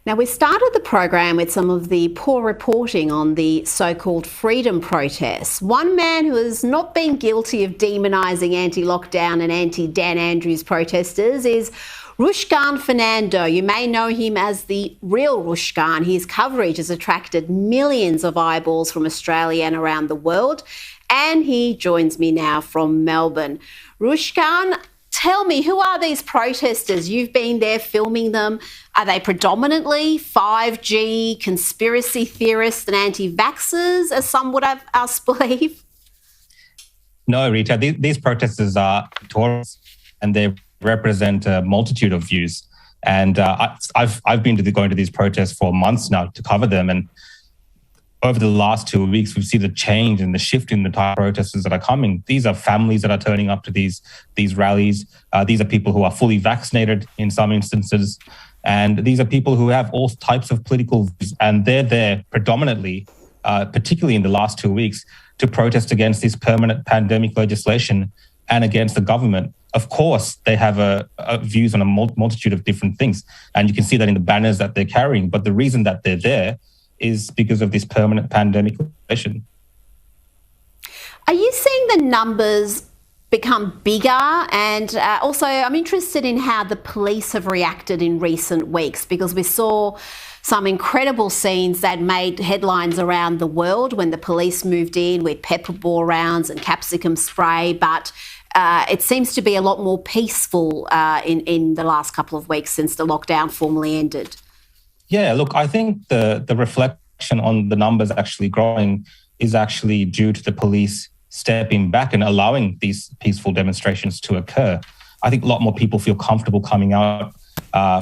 Now, we started the program with some of the poor reporting on the so-called freedom protests. One man who has not been guilty of demonising anti-lockdown and anti-Dan Andrews protesters is Rushgan Fernando. You may know him as the real Rushgan. His coverage has attracted millions of eyeballs from Australia and around the world. And he joins me now from Melbourne. Rushgan, tell me, who are these protesters? You've been there filming them. Are they predominantly 5G conspiracy theorists and anti-vaxxers, as some would have us believe? No, Rita, these protesters are Tories and they represent a multitude of views. And I've been going to these protests for months now to cover them. And over the last 2 weeks, we've seen the change and the shift in the type of protesters that are coming. These are families that are turning up to these rallies. These are people who are fully vaccinated in some instances. And these are people who have all types of political views. And they're there predominantly, particularly in the last 2 weeks, to protest against this permanent pandemic legislation and against the government. Of course, they have views on a multitude of different things. And you can see that in the banners that they're carrying. But the reason that they're there is because of this permanent pandemic legislation. Are you seeing the numbers become bigger? And also, I'm interested in how the police have reacted in recent weeks, because we saw some incredible scenes that made headlines around the world when the police moved in with pepper ball rounds and capsicum spray. But it seems to be a lot more peaceful in the last couple of weeks since the lockdown formally ended. Yeah, look, I think the reflection on the numbers actually growing is actually due to the police stepping back and allowing these peaceful demonstrations to occur. I think a lot more people feel comfortable coming out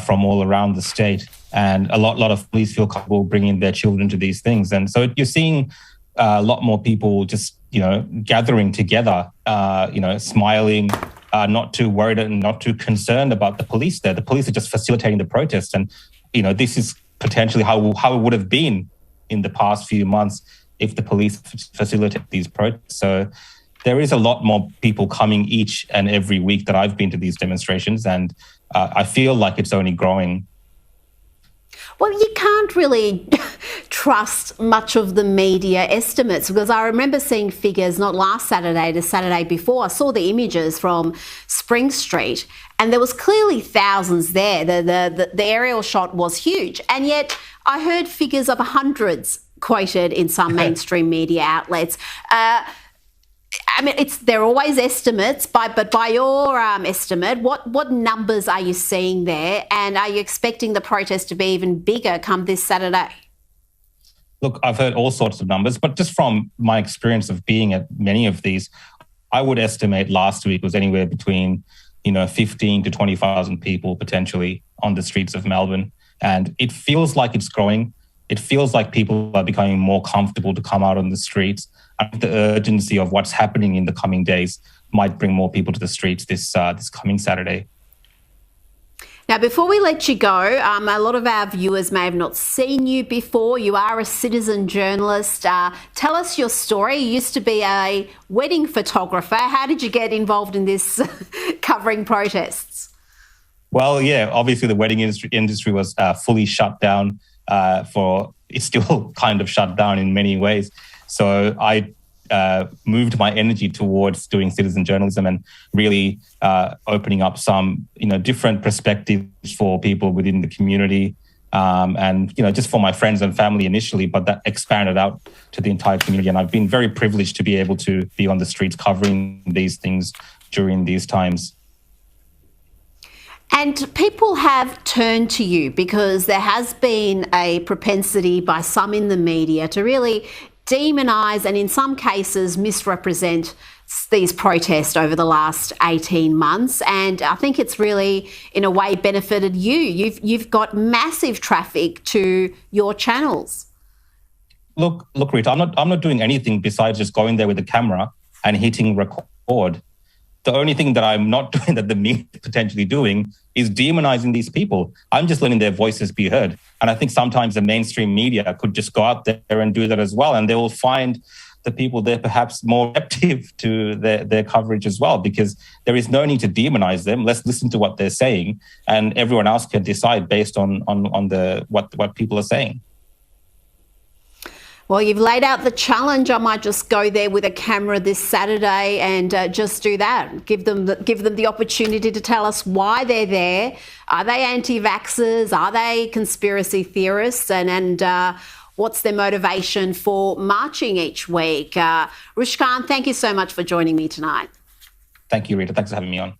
from all around the state, and a lot of police feel comfortable bringing their children to these things. And so you're seeing a lot more people just, gathering together, smiling, not too worried and not too concerned about the police there. The police are just facilitating the protest. And this is potentially how it would have been in the past few months if the police facilitated these protests. So there is a lot more people coming each and every week that I've been to these demonstrations, and I feel like it's only growing. Well, you can't really trust much of the media estimates, because I remember seeing figures not last Saturday, the Saturday before. I saw the images from Spring Street, and there was clearly thousands there. The aerial shot was huge. And yet I heard figures of hundreds quoted in some mainstream media outlets. They're always estimates, but by your estimate, what numbers are you seeing there? And are you expecting the protest to be even bigger come this Saturday? Look, I've heard all sorts of numbers, but just from my experience of being at many of these, I would estimate last week was anywhere between 15 to 20,000 people potentially on the streets of Melbourne. And it feels like it's growing. It feels like people are becoming more comfortable to come out on the streets. And the urgency of what's happening in the coming days might bring more people to the streets this coming Saturday. Now, before we let you go, a lot of our viewers may have not seen you before. You are a citizen journalist. Tell us your story. You used to be a wedding photographer. How did you get involved in this covering protests? Well, yeah, obviously the wedding industry was fully shut down. It's still kind of shut down in many ways. So I moved my energy towards doing citizen journalism and really opening up some, different perspectives for people within the community, and just for my friends and family initially, but that expanded out to the entire community. And I've been very privileged to be able to be on the streets covering these things during these times. And people have turned to you because there has been a propensity by some in the media to really demonise and in some cases misrepresent these protests over the last 18 months. And I think it's really, in a way, benefited you. You've got massive traffic to your channels. Look, Rita, I'm not doing anything besides just going there with the camera and hitting record. The only thing that I'm not doing that the media is potentially doing is demonizing these people. I'm just letting their voices be heard. And I think sometimes the mainstream media could just go out there and do that as well. And they will find the people there perhaps more receptive to their coverage as well, because there is no need to demonize them. Let's listen to what they're saying, and everyone else can decide based on what people are saying. Well, you've laid out the challenge. I might just go there with a camera this Saturday and just do that. Give them the opportunity to tell us why they're there. Are they anti-vaxxers? Are they conspiracy theorists? And what's their motivation for marching each week? Rushkan, thank you so much for joining me tonight. Thank you, Rita. Thanks for having me on.